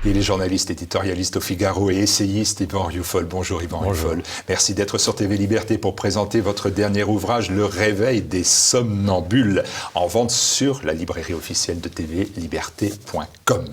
Il est journaliste, éditorialiste au Figaro et essayiste. Yvan Rioufol. Bonjour Yvan Rioufol. Merci d'être sur TV Liberté pour présenter votre dernier ouvrage, Le réveil des somnambules, en vente sur la librairie officielle de tvliberté.com.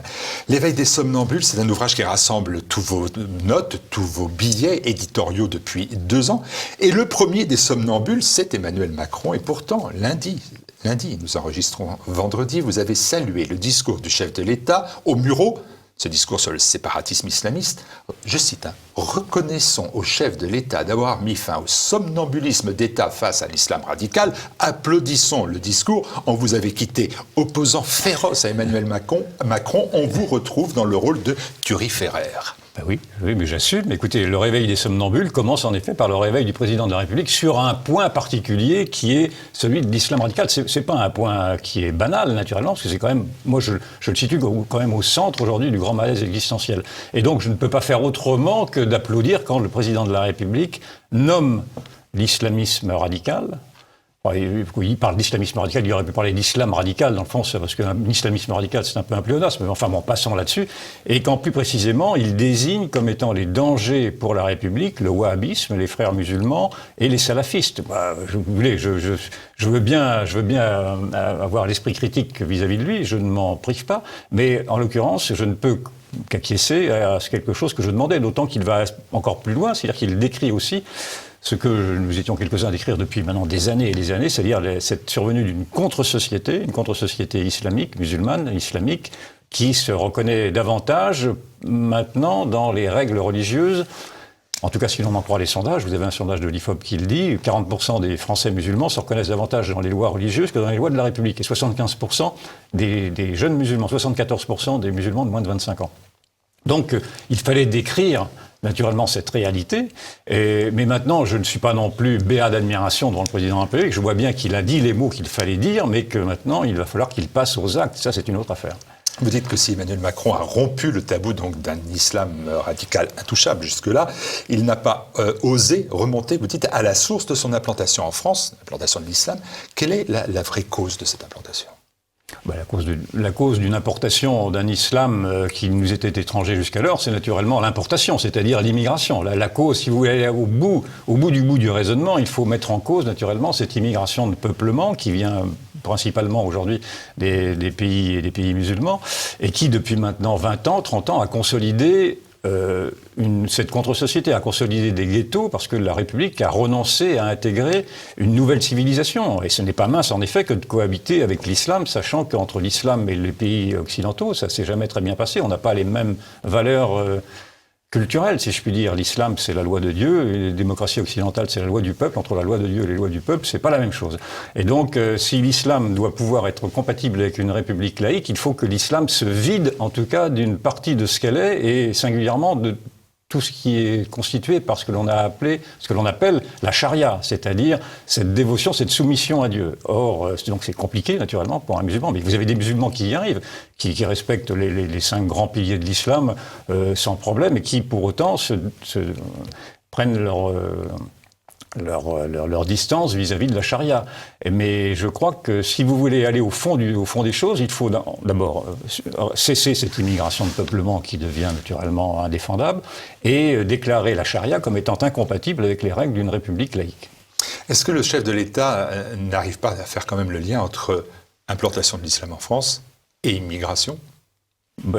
L'éveil des somnambules, c'est un ouvrage qui rassemble tous vos notes, tous vos billets éditoriaux depuis 2 ans. Et le premier des somnambules, c'est Emmanuel Macron. Et pourtant, lundi, nous enregistrons vendredi, vous avez salué le discours du chef de l'État au Mureau. Ce discours sur le séparatisme islamiste, je cite, « Reconnaissons au chef de l'État d'avoir mis fin au somnambulisme d'État face à l'islam radical. Applaudissons le discours. On vous avait quitté opposant féroce à Emmanuel Macron. On vous retrouve dans le rôle de turiféraire. » Ben oui, mais j'assume. Écoutez, le réveil des somnambules commence en effet par le réveil du président de la République sur un point particulier qui est celui de l'islam radical. C'est pas un point qui est banal, naturellement, parce que c'est quand même, moi je le situe quand même au centre aujourd'hui du grand malaise existentiel. Et donc je ne peux pas faire autrement que d'applaudir quand le président de la République nomme l'islamisme radical. Il parle d'islamisme radical, il aurait pu parler d'islam radical dans le fond, parce qu'un islamisme radical c'est un peu un pléonasme, mais enfin bon, passons là-dessus. Et quand plus précisément, il désigne comme étant les dangers pour la République, le wahhabisme, les frères musulmans et les salafistes. Je veux bien avoir l'esprit critique vis-à-vis de lui, je ne m'en prive pas, mais en l'occurrence, je ne peux qu'acquiescer à quelque chose que je demandais, d'autant qu'il va encore plus loin, c'est-à-dire qu'il décrit aussi ce que nous étions quelques-uns à décrire depuis maintenant des années et des années, c'est-à-dire cette survenue d'une contre-société, une contre-société islamique, musulmane, islamique, qui se reconnaît davantage maintenant dans les règles religieuses. En tout cas, si l'on en croit les sondages, vous avez un sondage de l'IFOP qui le dit, 40% des Français musulmans se reconnaissent davantage dans les lois religieuses que dans les lois de la République, et 75% des jeunes musulmans, 74% des musulmans de moins de 25 ans. Donc, il fallait décrire naturellement cette réalité, mais maintenant je ne suis pas non plus béat d'admiration devant le président de la République, je vois bien qu'il a dit les mots qu'il fallait dire, mais que maintenant il va falloir qu'il passe aux actes, ça c'est une autre affaire. Vous dites que si Emmanuel Macron a rompu le tabou donc d'un islam radical intouchable jusque-là, il n'a pas osé remonter, vous dites, à la source de son implantation en France, l'implantation de l'islam. Quelle est la vraie cause de cette implantation ? La cause d'une importation d'un islam qui nous était étranger jusqu'alors, c'est naturellement l'importation, c'est-à-dire l'immigration. La cause, si vous voulez aller au bout du raisonnement, il faut mettre en cause naturellement cette immigration de peuplement qui vient principalement aujourd'hui des pays musulmans et qui depuis maintenant 20 ans, 30 ans a consolidé cette contre-société, a consolidé des ghettos parce que la République a renoncé à intégrer une nouvelle civilisation. Et ce n'est pas mince, en effet, que de cohabiter avec l'islam, sachant qu'entre l'islam et les pays occidentaux, ça s'est jamais très bien passé. On n'a pas les mêmes valeurs culturelle, si je puis dire. L'islam, c'est la loi de Dieu, et la démocratie occidentale, c'est la loi du peuple. Entre la loi de Dieu et les lois du peuple, c'est pas la même chose. Et donc, si l'islam doit pouvoir être compatible avec une république laïque, il faut que l'islam se vide, en tout cas, d'une partie de ce qu'elle est, et singulièrement de tout ce qui est constitué par ce que l'on appelle la charia, c'est-à-dire cette dévotion, cette soumission à Dieu. Or, donc c'est compliqué, naturellement, pour un musulman, mais vous avez des musulmans qui y arrivent, qui respectent les 5 grands piliers de l'islam sans problème, et qui, pour autant, prennent leur distance vis-à-vis de la charia. Mais je crois que si vous voulez aller au fond des choses, il faut d'abord cesser cette immigration de peuplement qui devient naturellement indéfendable et déclarer la charia comme étant incompatible avec les règles d'une république laïque. Est-ce que le chef de l'État n'arrive pas à faire quand même le lien entre implantation de l'islam en France et immigration ?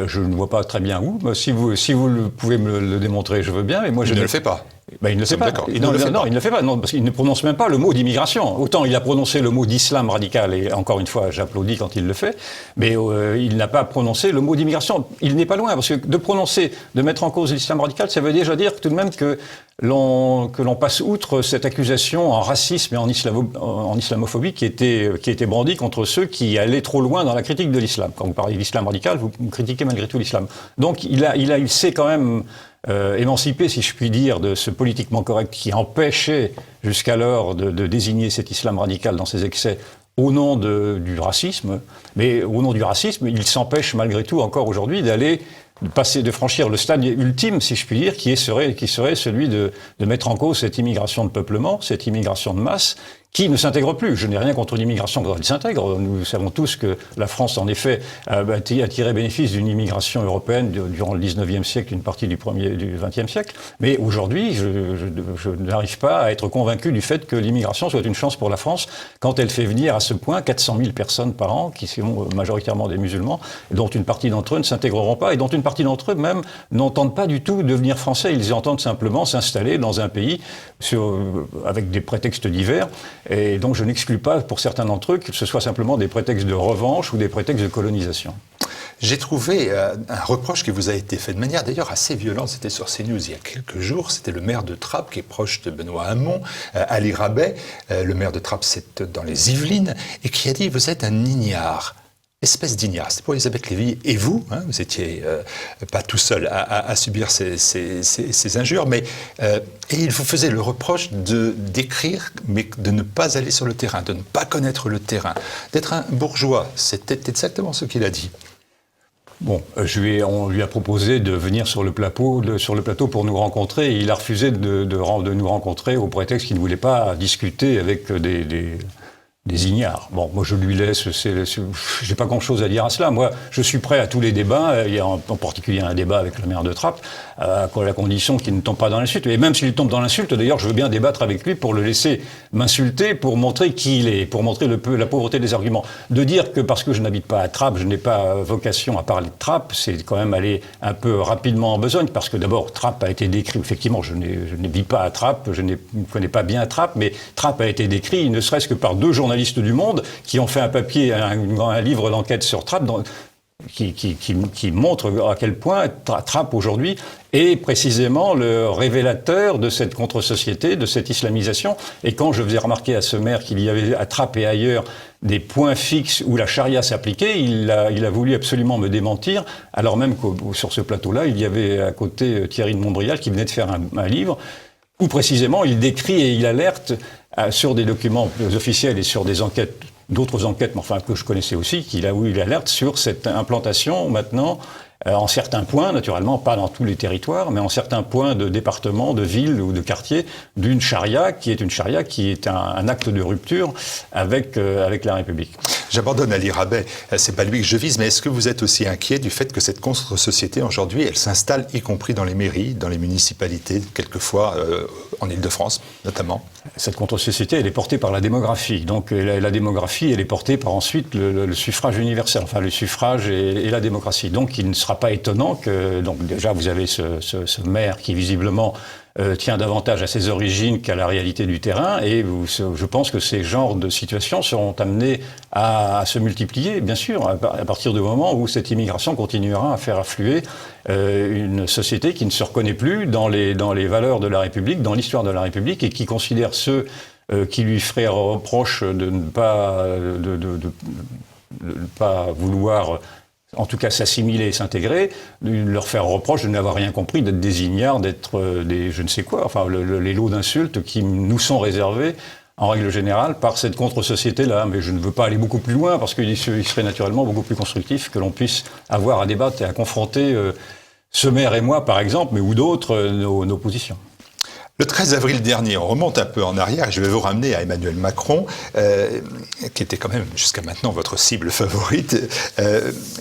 Je ne vois pas très bien où. Si vous pouvez me le démontrer, je veux bien. Mais moi, il ne le fait pas. Il ne le fait pas. Il ne le fait pas. Non, parce qu'il ne prononce même pas le mot d'immigration. Autant il a prononcé le mot d'islam radical, et encore une fois, j'applaudis quand il le fait, mais il n'a pas prononcé le mot d'immigration. Il n'est pas loin, parce que de mettre en cause l'islam radical, ça veut déjà dire tout de même que l'on passe outre cette accusation en racisme et en islamophobie qui était brandie contre ceux qui allaient trop loin dans la critique de l'islam. Quand vous parlez d'islam radical, vous critiquez malgré tout l'islam. Donc il s'est quand même émancipé, si je puis dire, de ce politiquement correct qui empêchait jusqu'alors de désigner cet islam radical dans ses excès au nom du racisme. Mais au nom du racisme, il s'empêche malgré tout encore aujourd'hui de franchir le stade ultime, si je puis dire, qui serait celui de mettre en cause cette immigration de peuplement, cette immigration de masse, qui ne s'intègre plus. Je n'ai rien contre l'immigration quand elle s'intègre. Nous savons tous que la France, en effet, a tiré bénéfice d'une immigration européenne durant le 19e siècle, une partie du 20e siècle. Mais aujourd'hui, je n'arrive pas à être convaincu du fait que l'immigration soit une chance pour la France quand elle fait venir à ce point 400 000 personnes par an, qui sont majoritairement des musulmans, dont une partie d'entre eux ne s'intégreront pas, et dont une partie d'entre eux même n'entendent pas du tout devenir français. Ils entendent simplement s'installer dans un pays avec des prétextes divers. Et donc je n'exclus pas pour certains d'entre eux que ce soit simplement des prétextes de revanche ou des prétextes de colonisation. J'ai trouvé un reproche qui vous a été fait de manière d'ailleurs assez violente. C'était sur CNews il y a quelques jours. C'était le maire de Trappes, qui est proche de Benoît Hamon, Ali Rabet. Le maire de Trappes, c'est dans les Yvelines, et qui a dit « Vous êtes un ignare ». Espèce d'ignare. C'était pour Elisabeth Lévy et vous, hein, vous n'étiez pas tout seul à subir ces injures, mais et il vous faisait le reproche d'écrire, mais de ne pas aller sur le terrain, de ne pas connaître le terrain, d'être un bourgeois. C'était exactement ce qu'il a dit. Bon, on lui a proposé de venir sur le plateau pour nous rencontrer, et il a refusé de nous rencontrer au prétexte qu'il ne voulait pas discuter avec des ignares. Bon, moi je lui laisse, j'ai pas grand-chose à dire à cela. Moi, je suis prêt à tous les débats. Il y a en particulier un débat avec le maire de Trappes, à la condition qu'il ne tombe pas dans l'insulte. Et même s'il tombe dans l'insulte, d'ailleurs, je veux bien débattre avec lui pour le laisser m'insulter, pour montrer qui il est, pour montrer la pauvreté des arguments. De dire que parce que je n'habite pas à Trappes, je n'ai pas vocation à parler de Trappes, c'est quand même aller un peu rapidement en besogne, parce que d'abord, Trappes a été décrit, effectivement, je ne vis pas à Trappes, je ne connais pas bien Trappes, mais Trappes a été décrit, ne serait-ce que par deux journalistes du Monde qui ont fait un papier, un livre d'enquête sur Trappes qui montre à quel point Trappes aujourd'hui est précisément le révélateur de cette contre-société, de cette islamisation. Et quand je faisais remarquer à ce maire qu'il y avait à Trappes et ailleurs des points fixes où la charia s'appliquait, il a voulu absolument me démentir, alors même que sur ce plateau-là, il y avait à côté Thierry de Montbrial qui venait de faire un livre où précisément il décrit et il alerte sur des documents officiels et sur des enquêtes, d'autres enquêtes, mais enfin que je connaissais aussi, où il alerte sur cette implantation maintenant, en certains points, naturellement, pas dans tous les territoires, mais en certains points de départements, de villes ou de quartiers, d'une charia qui est un acte de rupture avec la République. J'abandonne Ali Rabet, c'est pas lui que je vise, mais est-ce que vous êtes aussi inquiet du fait que cette contre-société, aujourd'hui, elle s'installe y compris dans les mairies, dans les municipalités, quelquefois en Île-de-France, notamment? Cette contre-société, elle est portée par la démographie. Donc la démographie, elle est portée par ensuite le suffrage universel, enfin le suffrage et la démocratie. Donc il ne sera pas étonnant que, donc déjà vous avez ce maire qui visiblement tient davantage à ses origines qu'à la réalité du terrain, et je pense que ces genres de situations seront amenés à se multiplier, bien sûr, à partir du moment où cette immigration continuera à faire affluer une société qui ne se reconnaît plus dans les valeurs de la République, dans l'histoire de la République, et qui considère ceux qui lui feraient reproche de ne pas vouloir en tout cas s'assimiler et s'intégrer, leur faire reproche de n'avoir rien compris, d'être des ignares, d'être des je ne sais quoi, enfin les lots d'insultes qui nous sont réservés en règle générale par cette contre-société-là. Mais je ne veux pas aller beaucoup plus loin parce qu'il serait naturellement beaucoup plus constructif que l'on puisse avoir à débattre et à confronter ce maire et moi par exemple, mais ou d'autres, nos positions. Le 13 avril dernier, on remonte un peu en arrière, et je vais vous ramener à Emmanuel Macron, qui était quand même jusqu'à maintenant votre cible favorite.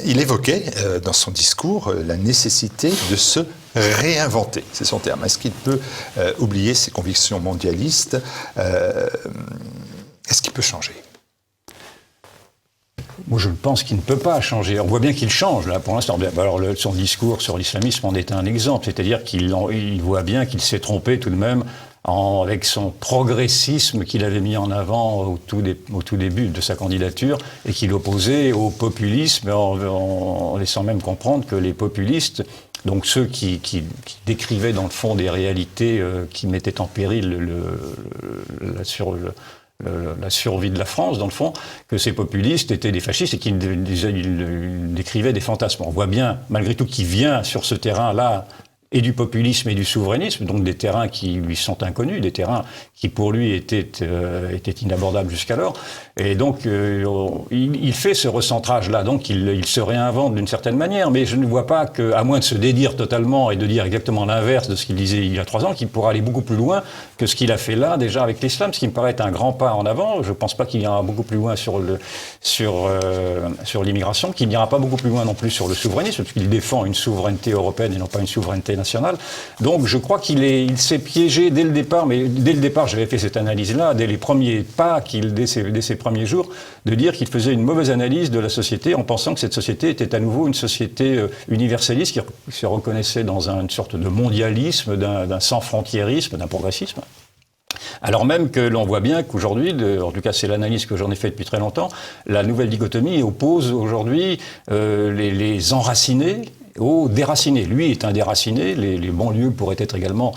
Il évoquait dans son discours la nécessité de se réinventer, c'est son terme. Est-ce qu'il peut oublier ses convictions mondialistes? Est-ce qu'il peut changer? Moi, je pense qu'il ne peut pas changer. On voit bien qu'il change, là, pour l'instant. Alors, son discours sur l'islamisme en est un exemple. C'est-à-dire qu'il voit bien qu'il s'est trompé tout de même avec son progressisme qu'il avait mis en avant au tout début de sa candidature et qu'il opposait au populisme, en laissant même comprendre que les populistes, donc ceux qui décrivaient dans le fond des réalités qui mettaient en péril la survie de la France, dans le fond, que ces populistes étaient des fascistes et qu'ils décrivaient des fantasmes. On voit bien, malgré tout, qu'il vient sur ce terrain-là et du populisme et du souverainisme, donc des terrains qui lui sont inconnus, des terrains qui pour lui étaient inabordables jusqu'alors. Et donc il fait ce recentrage-là, donc il se réinvente d'une certaine manière, mais je ne vois pas qu'à moins de se dédire totalement et de dire exactement l'inverse de ce qu'il disait il y a 3 ans, qu'il pourra aller beaucoup plus loin que ce qu'il a fait là déjà avec l'islam, ce qui me paraît être un grand pas en avant. Je ne pense pas qu'il ira beaucoup plus loin sur l'immigration, qu'il n'ira pas beaucoup plus loin non plus sur le souverainisme, parce qu'il défend une souveraineté européenne et non pas une souveraineté nationale. Donc je crois qu'il s'est piégé dès le départ, mais dès le départ j'avais fait cette analyse-là, dès les premiers pas, dès ses premiers jours, de dire qu'il faisait une mauvaise analyse de la société en pensant que cette société était à nouveau une société universaliste qui se reconnaissait dans une sorte de mondialisme, d'un sans-frontiérisme, d'un progressisme. Alors même que l'on voit bien qu'aujourd'hui, en tout cas c'est l'analyse que j'en ai faite depuis très longtemps, la nouvelle dichotomie oppose aujourd'hui les enracinés aux déracinés. Lui est un déraciné, les banlieues pourraient être également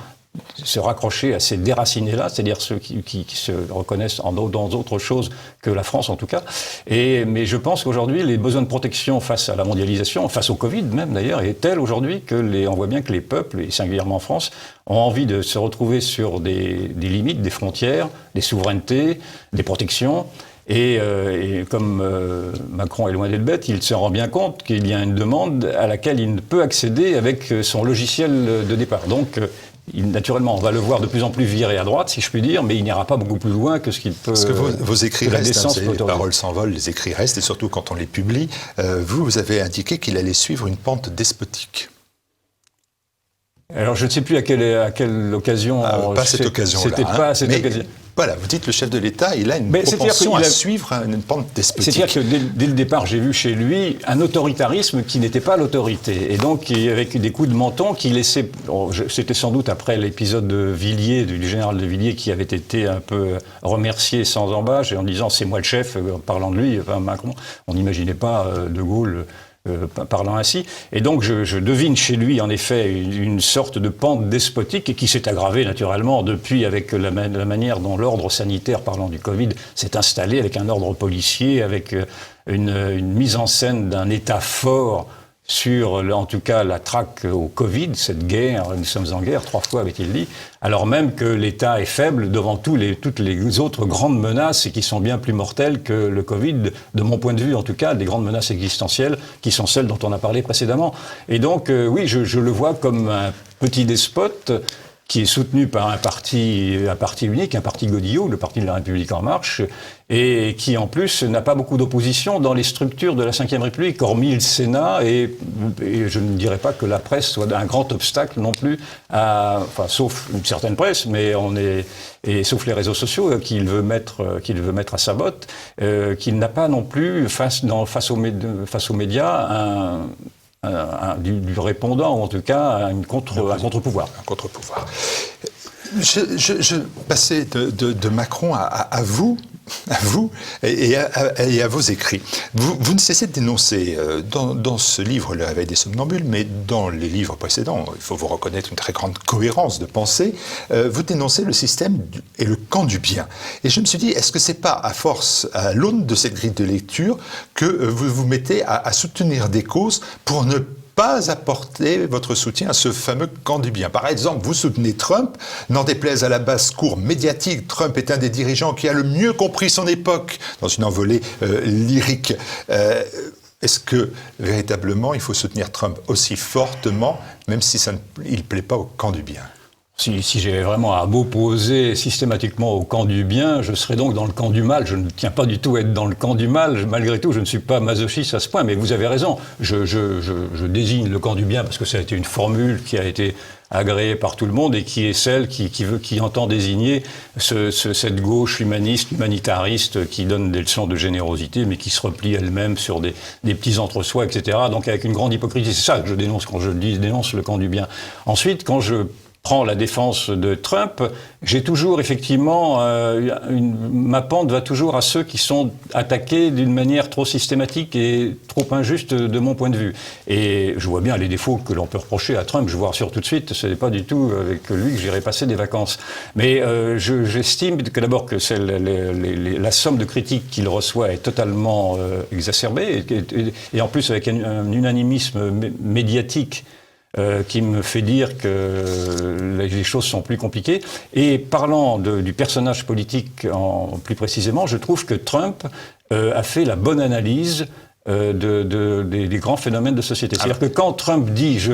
se raccrocher à ces déracinés-là, c'est-à-dire ceux qui se reconnaissent dans autre chose que la France en tout cas. Mais je pense qu'aujourd'hui, les besoins de protection face à la mondialisation, face au Covid même d'ailleurs, est tel aujourd'hui on voit bien que les peuples, et singulièrement en France, ont envie de se retrouver sur des limites, des frontières, des souverainetés, des protections. Et comme Macron est loin d'être bête, il se rend bien compte qu'il y a une demande à laquelle il ne peut accéder avec son logiciel de départ. Donc, naturellement, on va le voir de plus en plus virer à droite, si je puis dire, mais il n'ira pas beaucoup plus loin que ce qu'il peut... Parce que vos écrits restent, les paroles s'envolent, les écrits restent, et surtout quand on les publie. Vous avez indiqué qu'il allait suivre une pente despotique. Alors, je ne sais plus à quelle occasion... pas cette occasion-là. C'était pas cette occasion. Voilà, vous dites le chef de l'État, il a une propension à suivre une pente despotique. C'est-à-dire que dès le départ, j'ai vu chez lui un autoritarisme qui n'était pas l'autorité. Et donc, avec des coups de menton qui laissaient... C'était sans doute après l'épisode de Villiers, du général de Villiers, qui avait été un peu remercié sans embâche, et en disant « c'est moi le chef », en parlant de lui, enfin, Macron. On n'imaginait pas De Gaulle... parlant ainsi. Et donc, je devine chez lui, en effet, une sorte de pente despotique et qui s'est aggravée, naturellement, depuis avec la manière dont l'ordre sanitaire, parlant du Covid, s'est installé avec un ordre policier, avec une mise en scène d'un État fort sur, en tout cas, la traque au Covid, cette guerre, nous sommes en guerre, 3 fois avait-il dit, alors même que l'État est faible devant toutes les autres grandes menaces et qui sont bien plus mortelles que le Covid, de mon point de vue en tout cas, des grandes menaces existentielles qui sont celles dont on a parlé précédemment. Et donc, oui, je le vois comme un petit despote qui est soutenu par un parti unique, un parti godillot, le Parti de la République En Marche, et qui en plus n'a pas beaucoup d'opposition dans les structures de la Ve République, hormis le Sénat, et je ne dirais pas que la presse soit un grand obstacle non plus, sauf une certaine presse, mais sauf les réseaux sociaux qu'il veut mettre à sa botte, qu'il n'a pas non plus face aux médias du répondant, ou en tout cas un contre-pouvoir. Un contre-pouvoir. Je passais de Macron à vous et à vos écrits. Vous ne cessez de dénoncer dans ce livre, Le Réveil des somnambules, mais dans les livres précédents, il faut vous reconnaître une très grande cohérence de pensée, vous dénoncez le système et le camp du bien. Et je me suis dit, est-ce que c'est pas à force, à l'aune de cette grille de lecture, que vous vous mettez à soutenir des causes pour ne pas apporter votre soutien à ce fameux camp du bien. Par exemple, vous soutenez Trump, n'en déplaise à la basse-cour médiatique. Trump est un des dirigeants qui a le mieux compris son époque dans une envolée lyrique. Est-ce que, véritablement, il faut soutenir Trump aussi fortement, même si il ne plaît pas au camp du bien ? Si j'avais vraiment à m'opposer systématiquement au camp du bien, je serais donc dans le camp du mal. Je ne tiens pas du tout à être dans le camp du mal. Malgré tout, je ne suis pas masochiste à ce point. Mais vous avez raison. Je désigne le camp du bien parce que ça a été une formule qui a été agréée par tout le monde et qui est celle qui entend désigner cette gauche humaniste, humanitariste qui donne des leçons de générosité, mais qui se replie elle-même sur des petits entre-soi, etc. Donc avec une grande hypocrisie. C'est ça que je dénonce quand je dénonce le camp du bien. Ensuite, quand je prends la défense de Trump, j'ai toujours effectivement, ma pente va toujours à ceux qui sont attaqués d'une manière trop systématique et trop injuste de mon point de vue. Et je vois bien les défauts que l'on peut reprocher à Trump, je vous rassure tout de suite, ce n'est pas du tout avec lui que j'irai passer des vacances. Mais j'estime que d'abord que la somme de critiques qu'il reçoit est totalement exacerbée, et en plus avec un unanimisme médiatique qui me fait dire que les choses sont plus compliquées. Et parlant du personnage politique plus précisément, je trouve que Trump a fait la bonne analyse des grands phénomènes de société. C'est-à-dire que quand Trump dit je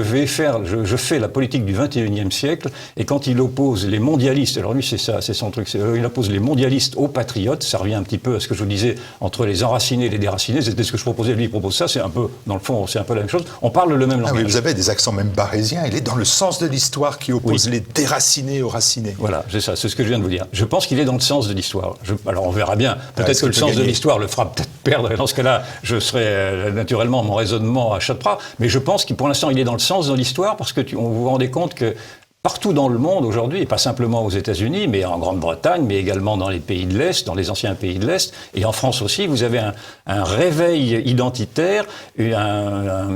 fais la politique du 21e siècle, et quand il oppose les mondialistes, alors lui c'est ça, c'est son truc, il oppose les mondialistes aux patriotes, ça revient un petit peu à ce que je vous disais entre les enracinés et les déracinés, c'était ce que je proposais, lui il propose ça, c'est un peu, dans le fond, c'est un peu la même chose, on parle le même langage. Oui, vous avez des accents même barésiens, il est dans le sens de l'histoire qui oppose les déracinés aux racinés. Voilà, c'est ça, c'est ce que je viens de vous dire. Je pense qu'il est dans le sens de l'histoire. Alors on verra bien, peut-être que le sens de l'histoire le fera peut-être perdre, et dans ce cas-là, je serai naturellement mon raisonnement à chat de prat, mais je pense que pour l'instant il est dans le sens de l'histoire parce que vous vous rendez compte que partout dans le monde aujourd'hui, et pas simplement aux États-Unis, mais en Grande-Bretagne, mais également dans les pays de l'Est, dans les anciens pays de l'Est, et en France aussi, vous avez un réveil identitaire, un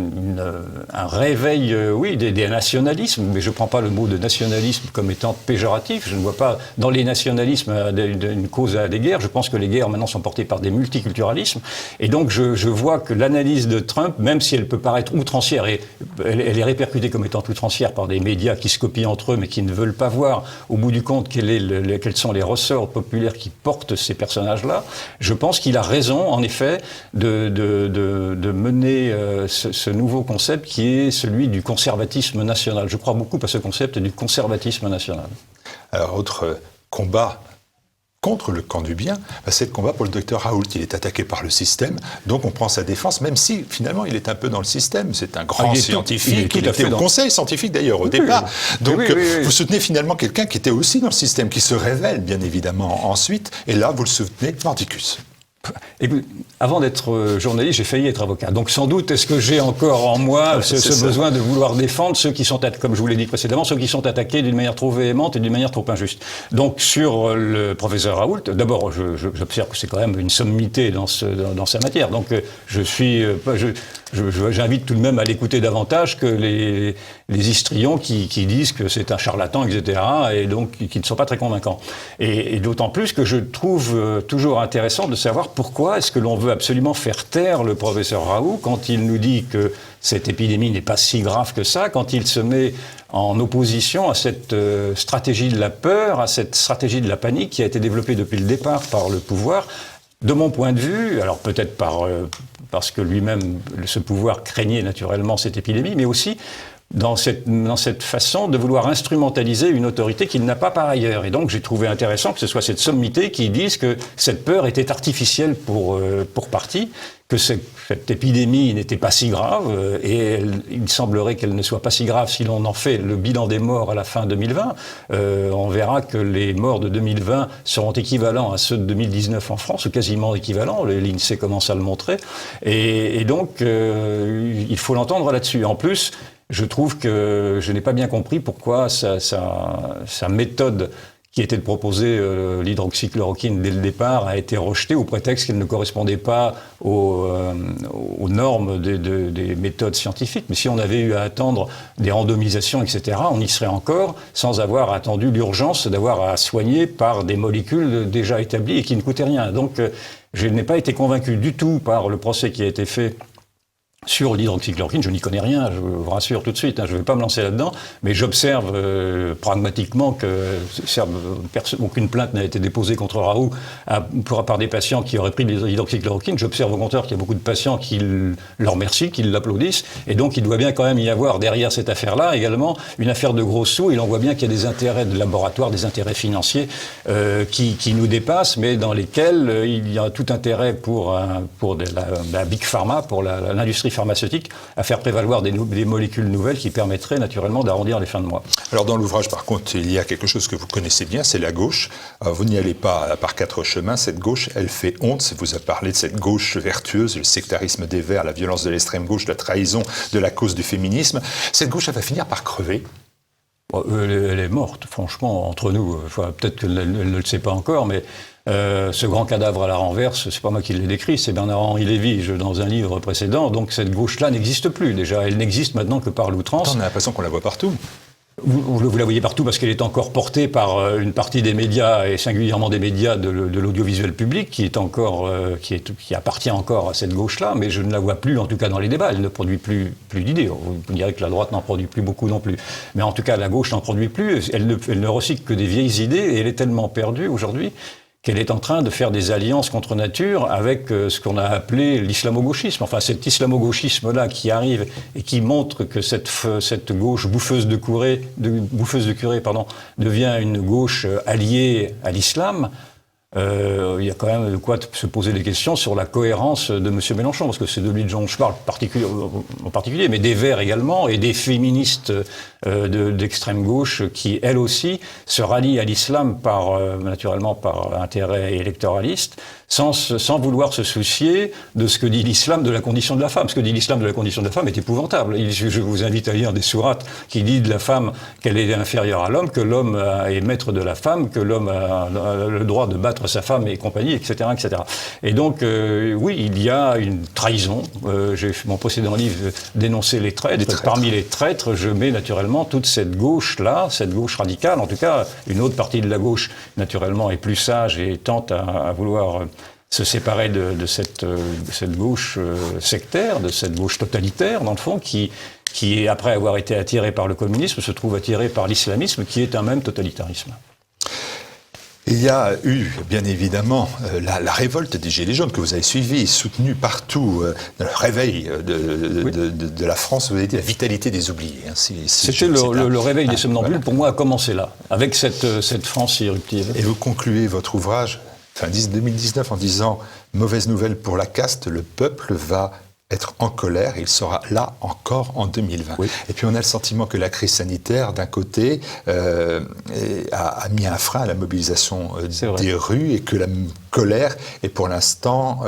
réveil, des nationalismes, mais je ne prends pas le mot de nationalisme comme étant péjoratif, je ne vois pas dans les nationalismes une cause à des guerres, je pense que les guerres maintenant sont portées par des multiculturalismes, et donc je vois que l'analyse de Trump, même si elle peut paraître outrancière, et elle est répercutée comme étant outrancière par des médias qui se copient entre eux, mais qui ne veulent pas voir, au bout du compte, quels sont les ressorts populaires qui portent ces personnages-là. Je pense qu'il a raison, en effet, de mener ce nouveau concept qui est celui du conservatisme national. Je crois beaucoup à ce concept du conservatisme national. Alors, autre combat contre le camp du bien, c'est le combat pour le docteur Raoult. Il est attaqué par le système, donc on prend sa défense, même si finalement il est un peu dans le système. C'est un grand scientifique, il était au conseil scientifique d'ailleurs au départ. Donc vous soutenez finalement quelqu'un qui était aussi dans le système, qui se révèle bien évidemment ensuite, et là vous le soutenez mordicus. Et avant d'être journaliste, j'ai failli être avocat. Donc sans doute, est-ce que j'ai encore en moi ce besoin de vouloir défendre ceux qui sont, comme je vous l'ai dit précédemment, ceux qui sont attaqués d'une manière trop véhémente et d'une manière trop injuste. Donc sur le professeur Raoult, d'abord, j'observe que c'est quand même une sommité dans sa matière. Donc j'invite tout de même à l'écouter davantage que les histrions qui disent que c'est un charlatan, etc., et donc qui ne sont pas très convaincants. Et d'autant plus que je trouve toujours intéressant de savoir pourquoi est-ce que l'on veut absolument faire taire le professeur Raoult quand il nous dit que cette épidémie n'est pas si grave que ça, quand il se met en opposition à cette stratégie de la peur, à cette stratégie de la panique qui a été développée depuis le départ par le pouvoir. De mon point de vue, alors peut-être parce que lui-même, ce pouvoir craignait naturellement cette épidémie, mais aussi dans cette façon de vouloir instrumentaliser une autorité qu'il n'a pas par ailleurs. Et donc j'ai trouvé intéressant que ce soit cette sommité qui dise que cette peur était artificielle pour partie, que cette épidémie n'était pas si grave, et il semblerait qu'elle ne soit pas si grave si l'on en fait le bilan des morts à la fin 2020. On verra que les morts de 2020 seront équivalents à ceux de 2019 en France, ou quasiment équivalents, l'INSEE commence à le montrer, et donc il faut l'entendre là-dessus. En plus, je trouve que je n'ai pas bien compris pourquoi sa méthode qui était de proposer l'hydroxychloroquine dès le départ a été rejetée au prétexte qu'elle ne correspondait pas aux normes des méthodes scientifiques. Mais si on avait eu à attendre des randomisations, etc., on y serait encore sans avoir attendu l'urgence d'avoir à soigner par des molécules déjà établies et qui ne coûtaient rien. Donc je n'ai pas été convaincu du tout par le procès qui a été fait sur l'hydroxychloroquine. Je n'y connais rien, je vous rassure tout de suite, je ne vais pas me lancer là-dedans, mais j'observe pragmatiquement que aucune plainte n'a été déposée contre Raoult par des patients qui auraient pris de l'hydroxychloroquine. J'observe au contraire qu'il y a beaucoup de patients qui le remercient, qui l'applaudissent, et donc il doit bien quand même y avoir derrière cette affaire-là également une affaire de gros sous, et l'on voit bien qu'il y a des intérêts de laboratoire, des intérêts financiers qui nous dépassent, mais dans lesquels il y a tout intérêt pour la Big Pharma, pour l'industrie pharmaceutique, à faire prévaloir des molécules nouvelles qui permettraient naturellement d'arrondir les fins de mois. Alors dans l'ouvrage, par contre, il y a quelque chose que vous connaissez bien, c'est la gauche. Vous n'y allez pas par quatre chemins. Cette gauche, elle fait honte. Vous avez parlé de cette gauche vertueuse, le sectarisme des Verts, la violence de l'extrême gauche, la trahison de la cause du féminisme. Cette gauche, elle va finir par crever. Elle est morte, franchement, entre nous. Peut-être qu'elle ne le sait pas encore, mais ce grand cadavre à la renverse, c'est pas moi qui l'ai décrit, c'est Bernard-Henri Lévy dans un livre précédent. Donc cette gauche-là n'existe plus déjà. Elle n'existe maintenant que par l'outrance. On a l'impression qu'on la voit partout. Vous la voyez partout parce qu'elle est encore portée par une partie des médias, et singulièrement des médias de l'audiovisuel public, qui appartient encore à cette gauche-là, mais je ne la vois plus, en tout cas dans les débats. Elle ne produit plus d'idées. Vous direz que la droite n'en produit plus beaucoup non plus. Mais en tout cas, la gauche n'en produit plus. Elle ne recycle que des vieilles idées, et elle est tellement perdue aujourd'hui qu'elle est en train de faire des alliances contre nature avec ce qu'on a appelé l'islamo-gauchisme. Enfin, cet islamo-gauchisme-là qui arrive et qui montre que cette gauche boufeuse de curé, devient une gauche alliée à l'islam. Il y a quand même de quoi se poser des questions sur la cohérence de M. Mélenchon, parce que c'est de lui dont je parle en particulier, mais des Verts également, et des féministes d'extrême gauche qui, elles aussi, se rallient à l'islam naturellement par intérêt électoraliste, sans vouloir se soucier de ce que dit l'islam de la condition de la femme. Ce que dit l'islam de la condition de la femme est épouvantable. Je vous invite à lire des sourates qui disent de la femme qu'elle est inférieure à l'homme, que l'homme est maître de la femme, que l'homme a le droit de battre sa femme et compagnie, etc., etc. Et donc, oui, il y a une trahison. J'ai mon précédent livre dénoncé les traîtres. Parmi les traîtres, je mets naturellement toute cette gauche-là, cette gauche radicale. En tout cas, une autre partie de la gauche, naturellement, est plus sage et tente à vouloir se séparer de cette gauche sectaire, de cette gauche totalitaire, dans le fond, qui, après avoir été attirée par le communisme, se trouve attirée par l'islamisme, qui est un même totalitarisme. Il y a eu, bien évidemment, la révolte des Gilets jaunes que vous avez suivie, soutenue partout, le réveil de la France, vous avez dit la vitalité des oubliés. Hein, C'était le réveil des somnambules, pour moi, a commencé là, avec cette France irruptive. Et vous concluez votre ouvrage, fin 2019, en disant « Mauvaise nouvelle pour la caste, le peuple va être en colère, et il sera là encore en 2020. Oui. » Et puis on a le sentiment que la crise sanitaire, d'un côté, a mis un frein à la mobilisation des rues, et que la colère est pour l'instant,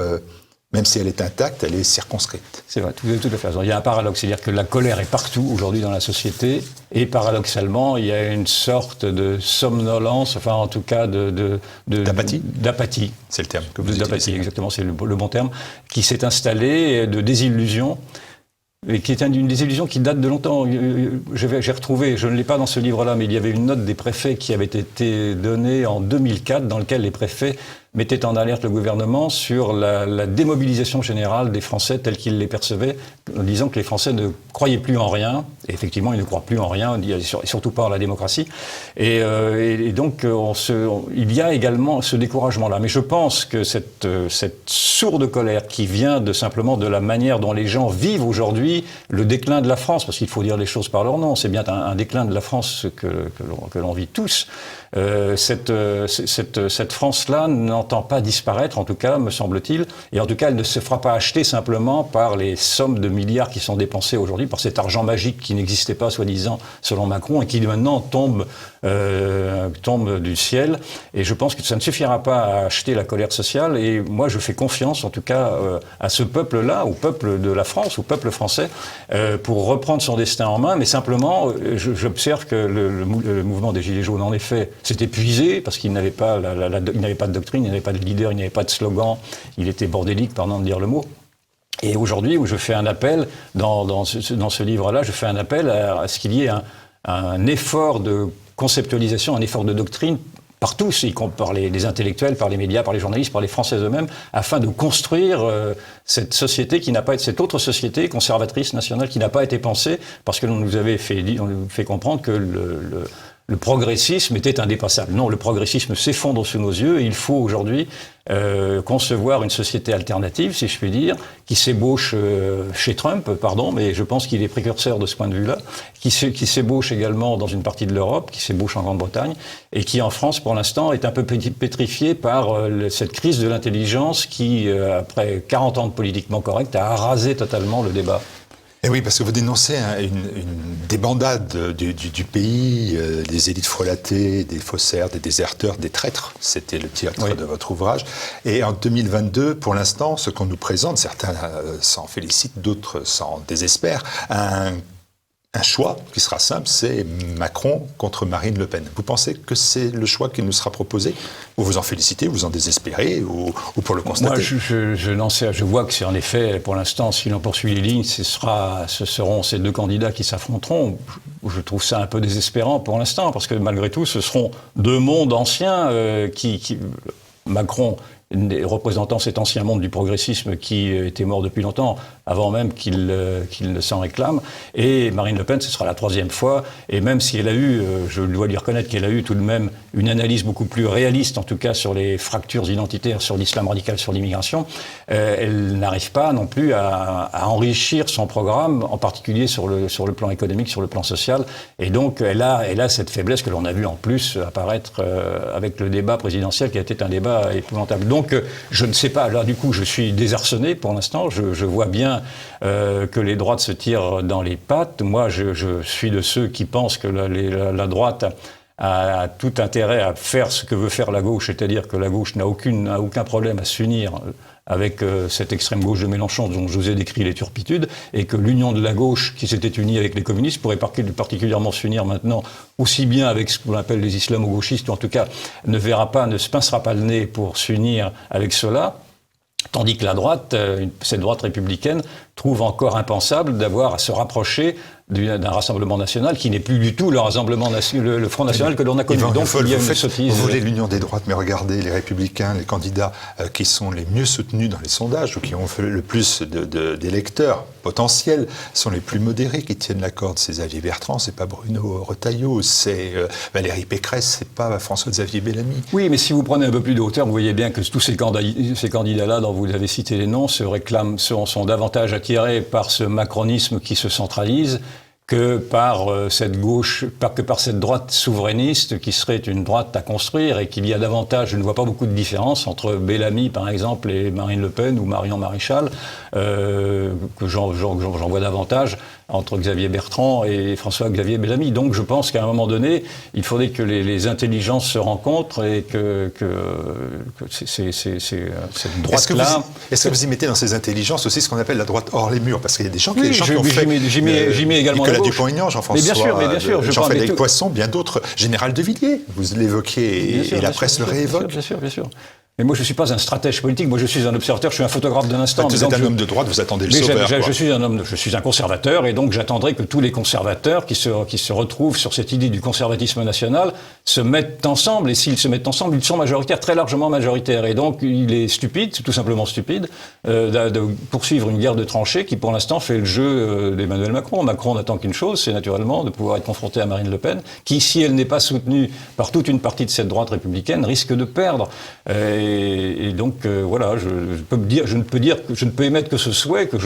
même si elle est intacte, elle est circonscrite. C'est vrai, tout à fait raison. Il y a un paradoxe, c'est-à-dire que la colère est partout aujourd'hui dans la société, et paradoxalement, il y a une sorte de somnolence, enfin en tout cas d'apathie. D'apathie. C'est le terme que vous utilisez. D'apathie, exactement, c'est le bon terme, qui s'est installée, de désillusion, et qui est une désillusion qui date de longtemps. J'ai retrouvé, je ne l'ai pas dans ce livre-là, mais il y avait une note des préfets qui avait été donnée en 2004, dans laquelle les préfets mettait en alerte le gouvernement sur la démobilisation générale des Français tels qu'ils les percevaient, en disant que les Français ne croyaient plus en rien. Et effectivement, ils ne croient plus en rien, surtout pas en la démocratie. Et donc, il y a également ce découragement-là. Mais je pense que cette sourde colère qui vient simplement de la manière dont les gens vivent aujourd'hui le déclin de la France, parce qu'il faut dire les choses par leur nom, c'est bien un déclin de la France que l'on vit tous. Cette France-là n'entend pas disparaître, en tout cas, me semble-t-il, et en tout cas, elle ne se fera pas acheter simplement par les sommes de milliards qui sont dépensés aujourd'hui, par cet argent magique qui n'existait pas, soi-disant, selon Macron, et qui maintenant tombe du ciel. Et je pense que ça ne suffira pas à acheter la colère sociale, et moi, je fais confiance, en tout cas, à ce peuple-là, au peuple de la France, au peuple français, pour reprendre son destin en main, mais simplement, j'observe que le mouvement des Gilets jaunes, en effet, s'est épuisé parce qu'il n'avait pas il n'avait pas de doctrine, il n'avait pas de leader, il n'avait pas de slogan, il était bordélique, pardon de dire le mot. Et aujourd'hui, où je fais un appel, dans ce livre-là, je fais un appel à ce qu'il y ait un effort de conceptualisation, un effort de doctrine par tous, y compris par les intellectuels, par les médias, par les journalistes, par les Français eux-mêmes, afin de construire cette société qui n'a pas été, cette autre société conservatrice nationale qui n'a pas été pensée, parce que l'on nous avait fait comprendre que le progressisme était indépassable. Non, le progressisme s'effondre sous nos yeux et il faut aujourd'hui concevoir une société alternative, si je puis dire, qui s'ébauche chez Trump, pardon, mais je pense qu'il est précurseur de ce point de vue-là, qui s'ébauche également dans une partie de l'Europe, qui s'ébauche en Grande-Bretagne, et qui en France, pour l'instant, est un peu pétrifié par cette crise de l'intelligence qui, après 40 ans de politiquement correct, a arasé totalement le débat. Et oui, parce que vous dénoncez une débandade du pays, des élites frelatées, des faussaires, des déserteurs, des traîtres. C'était le titre de votre ouvrage. Et en 2022, pour l'instant, ce qu'on nous présente, certains s'en félicitent, d'autres s'en désespèrent, un un choix qui sera simple, c'est Macron contre Marine Le Pen. Vous pensez que c'est le choix qui nous sera proposé? Vous vous en félicitez, vous en désespérez, ou pour le constater? Moi, je n'en sais. Je vois que c'est en effet, pour l'instant, si l'on poursuit les lignes, ce seront ces deux candidats qui s'affronteront. Je trouve ça un peu désespérant pour l'instant, parce que malgré tout, ce seront deux mondes anciens Macron représentant cet ancien monde du progressisme qui était mort depuis longtemps, avant même qu'il ne s'en réclame. Et Marine Le Pen, ce sera la troisième fois. Et même si elle a eu, je dois lui reconnaître qu'elle a eu tout de même une analyse beaucoup plus réaliste, en tout cas sur les fractures identitaires, sur l'islam radical, sur l'immigration, elle n'arrive pas non plus à enrichir son programme, en particulier sur le plan économique, sur le plan social. Et donc, elle a cette faiblesse que l'on a vu en plus apparaître avec le débat présidentiel, qui a été un débat épouvantable. Donc, je ne sais pas. Là, du coup, je suis désarçonné pour l'instant. Je vois bien que les droites se tirent dans les pattes. Moi, je suis de ceux qui pensent que la droite a tout intérêt à faire ce que veut faire la gauche, c'est-à-dire que la gauche n'a aucun problème à s'unir avec cette extrême gauche de Mélenchon dont je vous ai décrit les turpitudes, et que l'union de la gauche qui s'était unie avec les communistes pourrait particulièrement s'unir maintenant aussi bien avec ce qu'on appelle les islamo-gauchistes, ou en tout cas ne se pincera pas le nez pour s'unir avec ceux-là. Tandis que la droite, cette droite républicaine, trouve encore impensable d'avoir à se rapprocher d'un rassemblement national qui n'est plus du tout le rassemblement le Front National que l'on a connu. Donc il y a une sottise. Vous voulez l'union des droites, mais regardez les Républicains, les candidats qui sont les mieux soutenus dans les sondages ou qui ont fait le plus d'électeurs potentiels sont les plus modérés qui tiennent la corde. C'est Xavier Bertrand, c'est pas Bruno Retailleau, c'est Valérie Pécresse, c'est pas François-Xavier Bellamy. Oui, mais si vous prenez un peu plus de hauteur, vous voyez bien que tous ces candidats-là dont vous avez cité les noms sont davantage attirés par ce macronisme qui se centralise que par cette gauche, que par cette droite souverainiste qui serait une droite à construire, et qu'il y a davantage, je ne vois pas beaucoup de différence entre Bellamy par exemple et Marine Le Pen ou Marion Maréchal, que j'en vois davantage entre Xavier Bertrand et François-Xavier Bellamy. Donc je pense qu'à un moment donné, il faudrait que les intelligences se rencontrent et que cette droite-là... Est-ce que vous y mettez dans ces intelligences aussi ce qu'on appelle la droite hors les murs? Parce qu'il y a des gens qui, ont fait... J'y mets également Nicolas Dupont-Aignan, Jean-François, Jean-Frédéric Poisson, bien d'autres. Général de Villiers, vous l'évoquiez et la presse le réévoque. Bien sûr. Mais moi, je ne suis pas un stratège politique, moi je suis un observateur, je suis un photographe d'un instant. Vous êtes un homme de droite, vous attendez le sauveur. Je suis un conservateur, et donc j'attendrai que tous les conservateurs qui se retrouvent sur cette idée du conservatisme national se mettent ensemble, et s'ils se mettent ensemble, ils sont majoritaires, très largement majoritaires. Et donc il est stupide, tout simplement stupide, de poursuivre une guerre de tranchées qui pour l'instant fait le jeu d'Emmanuel Macron. Macron n'attend qu'une chose, c'est naturellement de pouvoir être confronté à Marine Le Pen, qui, si elle n'est pas soutenue par toute une partie de cette droite républicaine, risque de perdre. Et donc voilà, je ne peux émettre que ce souhait que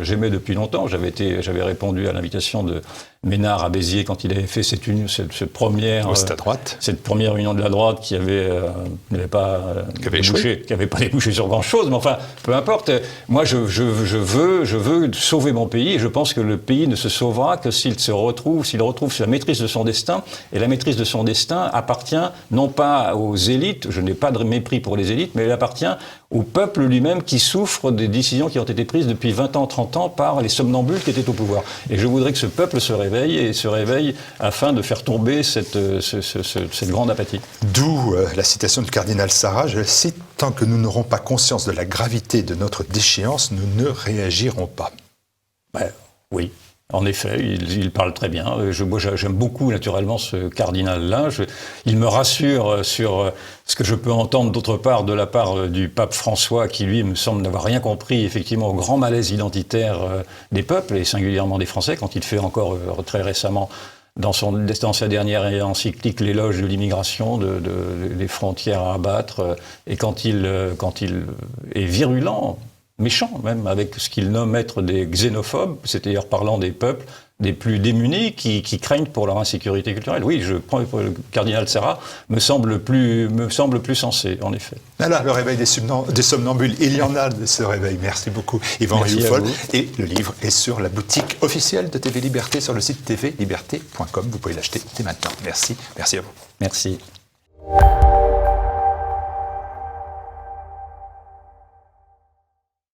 j'aimais depuis longtemps. J'avais répondu à l'invitation de Ménard à Béziers quand il avait fait cette première union de la droite qui n'avait pas débouché sur grand chose. Mais enfin, peu importe. Moi, je veux sauver mon pays, et je pense que le pays ne se sauvera que s'il retrouve la maîtrise de son destin. Et la maîtrise de son destin appartient non pas aux élites. Je n'ai pas de mépris pour les élites, mais elle appartient au peuple lui-même qui souffre des décisions qui ont été prises depuis 20 ans, 30 ans par les somnambules qui étaient au pouvoir. Et je voudrais que ce peuple se réveille afin de faire tomber cette grande apathie. D'où la citation du cardinal Sarah, je cite: « Tant que nous n'aurons pas conscience de la gravité de notre déchéance, nous ne réagirons pas. » Oui. En effet, il parle très bien. Moi, j'aime beaucoup, naturellement, ce cardinal-là. Il me rassure sur ce que je peux entendre, d'autre part, de la part du pape François, qui, lui, me semble n'avoir rien compris, effectivement, au grand malaise identitaire des peuples, et singulièrement des Français, quand il fait encore très récemment, dans sa dernière encyclique, l'éloge de l'immigration, des frontières à abattre, et quand il est virulent, méchant même, avec ce qu'il nomme être des xénophobes, c'est-à-dire parlant des peuples des plus démunis qui craignent pour leur insécurité culturelle. Oui, je prends le cardinal Sarah, me semble plus sensé, en effet. Voilà, le réveil des somnambules, il y en a de ce réveil. Merci beaucoup, Yvan Rioufol. Et le livre est sur la boutique officielle de TV Liberté, sur le site tvliberté.com. Vous pouvez l'acheter dès maintenant. Merci à vous. Merci.